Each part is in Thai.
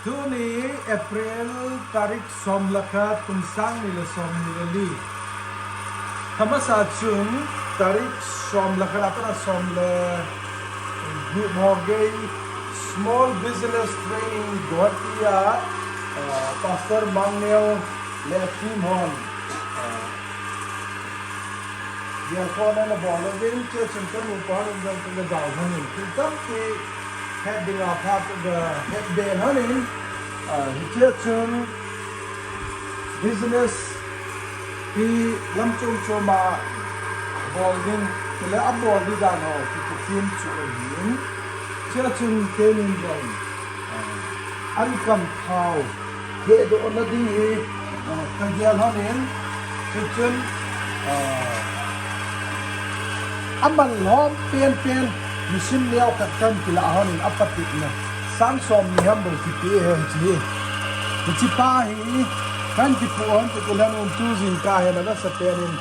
ทุนี้เอพริลตาริกสมลักษณ์ตุนสังนิลสมนิลลีธรรมศาสตร์จุนตาริกสมลักษณ์ตระสมเลบุมอเกย์ small business training กวดที่pastor Manuel และทีมฮอนเดี๋ยวคนนั้นบอกเลยว่าเชื่อฉันก็รู้ก่อนว่าจะจะด่าคนนี้คือตั้งที่ heading up part of the head day honeyเชื่อฉัน business ที่ลำจุงโจมาบอกดินและอับบอลดีด้านหอที่จะทีมช่วยยินเชื่อฉันเทนินจอยอันคำข่าวเหตุอันนี้กันเดียวเท่านี้เชื่อฉันอันมันล้อมเปลี่ยนมิชินเลี้ยวกับกันกีฬาหันอัปติกนะสังสมมีฮัมบุกิเปียจีจิป้าฮีกันที่ผู้อันที่กุลานุตูจินกาเฮนันสเปริน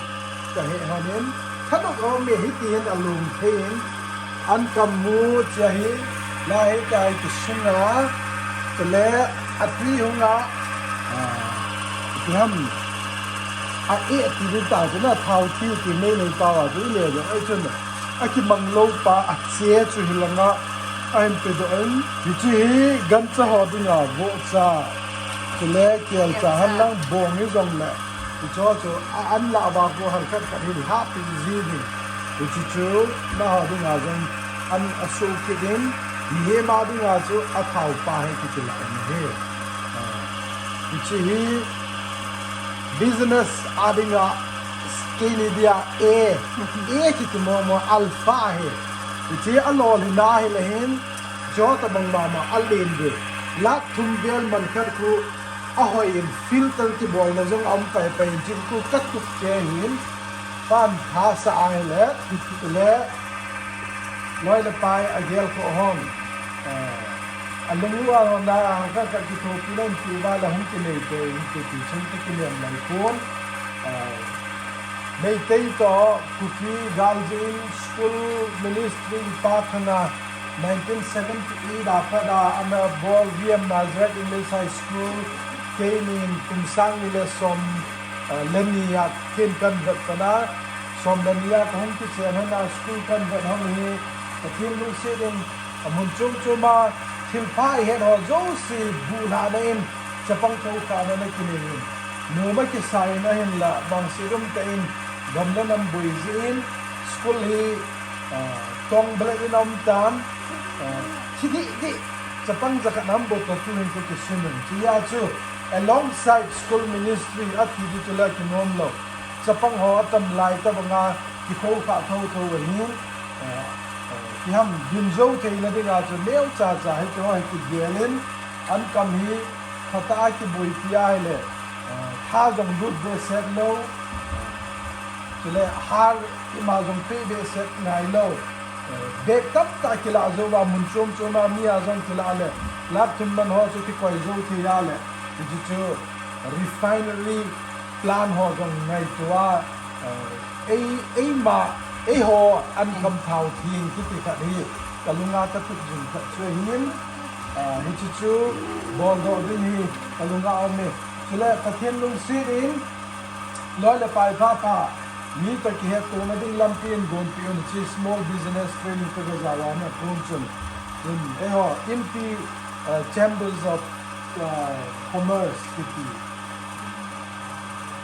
จะเห็นหันถ้าต้องเอาเมียฮิตีนอารมณ์เทนอันกำมูจะเห็นลายใจกิชนะจะเละอัตรีหงะที่ฮัมอาเอที่ดูต่างจากนั้นเท่าที่ไม่ในป่าวจะเลี้ยงไอ้เจ้าเนี่ยไอ้ที่มังโลป่าอัดเสียจุหิลังอ่ะไอ้เป็นตัวเองที่กันจะหอดึงอ่ะโบจ้าจะเลี้ยงเกี่ยวจะหันหลังบ่งนี่ตรงเลยที่ชอบจะอันละบางคนหันกันกันที่ฮับปีซีนี่ที่ชูน่าหอดึงอ่ะจังอันอสุกิดินมีมาดึงอ่ะจูอัดเท้าป่าให้ที่จะหลังนี่ที่business adinga scale dia a ki mo alpha hai ji alol na hi lehin jot bang mama alin de la thum bel man kar ku ahoi in filter ki bol na jong am pai jin ku kat ku che hin pan tha sa ai le loi le pai agel ko honอันนั้นว่าเราก็จะคิดว่าพี่น้องที่บ้านเราหุ่นกินเลยแต่ที่ฉันที่กินอย่างไรคนในเรื่องต่อคุกกี้การ์เจนสคูลมินิสทรีพาร์ทนา1978อาคาดาอันนั้นบอลเวียมนาซาเรตอิงลิชไฮสคูลเคนินคุมสังนิเลสอมเลนียาเคนกันเวทนาสอมเลนียาของที่เชียนให้นาสคูลกันเวทนานี้ที่ลูกศิษย์มุนจุ่มมาทิลพายเห็นว่าโจสีบูนาเนนจะฟังเขาการนั้นกินเองหนูไม่คิดใส่นะเห็นละบางสิ่งก็เองดำเนินนำบุยจีนสกุลฮีตองเบลล์นำตามที่จะฟังจากน้ำบทตัวที่เห็นก็คือสิ่งหนึ่งที่ยาจู alongside school ministry อัฐิที่จะเล่าที่น้องเราจะฟังหัวตำลายตะบังอาที่เขาขาดเขาวันนี้ที่ทำดินโจ้ที่นั่นเองอาจจะเลี้ยวจ่าให้ตัวให้ติดเดียนอันกำฮีพัตตาที่บุยที่ไอ้เลยถ้าจงดูดเบสเซ็ตโลจะเลยหาที่มาจงปีเบสเซ็ตไงโลเด็กตับตาคิลาโจว่ามุนชมชมามีอาจงคิลาเลยลับทุนมันหัวสุดที่คอยโจที่ยาเลยที่จะ refinery plan หัวจงไงตัวไอ้มาไอ้หัวอันคำเท่าทิ้งที่ติดขัดนี้กลุงอาตะตุกจิงช่วยหินฮิจิจูบอลโดดินีกลุงอาเอาเมช่วยกระเทียนลุงซีดินลอยเลยไปผ้ามีตะกี้เหตุตัวนั้นดิ้งลำเพียนโกนเพียนที่ small business training ตัวก็จะว่าเนี่ยคุณชนไอ้หัวอินพี chambers of commerce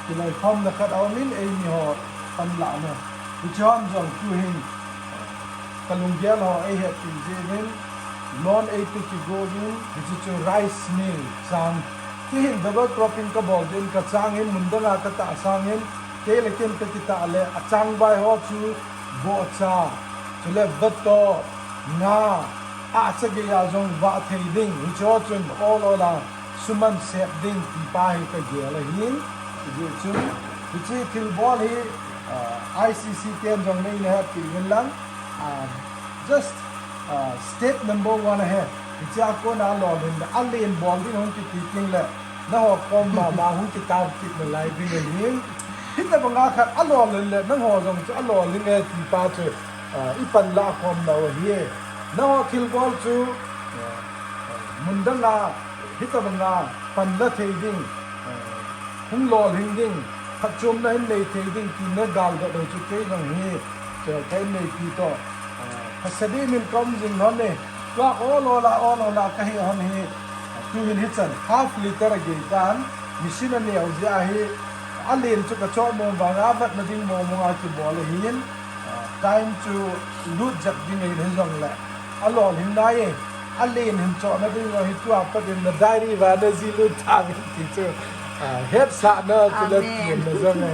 ที่เลยคอมนะครับเอามินไอ้มีหัวปันหลานเนี่ยที่ชอบจงคุยหินกลุงเดียร์เราไอ้เหตุที่เจวินนอนไอ้ที่ที่โกดินที่จะไรซ์มิลสังที่หินดับเบิลครอปปิ้งก็บอกดินกับสังหินมุนดังอาตตาสังหินเกลเกนติตาเลอจังใบหอชูโบชาจุเลบัตโตงาอาสกิยาจงวาเทดิ้งวิจอจุนโอโลลาสุมันเซบดิ้งที่ป้ายก็เกลหินที่จุนที่ทิลบอลฮีICC เต็มจงนี้นะปีเงินลัง just step number 1นะฮะที่จะคนน่าหล่อเลยนะอันเลี้ยงบอลที่น้องจะตีกิ้งเลยนะฮะคอมมาหุ่นจะตามติดมาไล่วิ่งเลี้ยงที่แต่บางครั้งอันหล่อเลยนะฮะจงจะอันหล่อเลยเนี่ยที่ป้าเจออีปันละคอมมาวันนี้นะฮะคิลบอลจูมุนดังอา ฮิตบังงาปันละเทดิ้งหุ่งหล่อหิงดิ้งพัดจมนั้นในเทดิ้งกินเนื้อกาลก็โดยจุดเกยงนี้จะใช้ในปีต่อพัสดีมิลกอมจิงนั่นเนี่ยก็โอโลลาก็ให้อันนี้2 มิลลิลิตรhalf liter กี่กันมิชินันเนี่ยเอาจะให้อันเลี้ยงจุกกระชอกมองบางอาบัดมาดิ้งมองอาจีบอลเลยหิน time to loot จับดิ้งในเรื่องแหละอัลลอฮ์หินได้อันเลี้ยงหินจอดนั่นเองว่าหิตัวปัจจุบันได้ดีว่าได้สิลูกทางที่เจอเฮ็ดสะเนอคือเล่นเกมในเรื่องนี้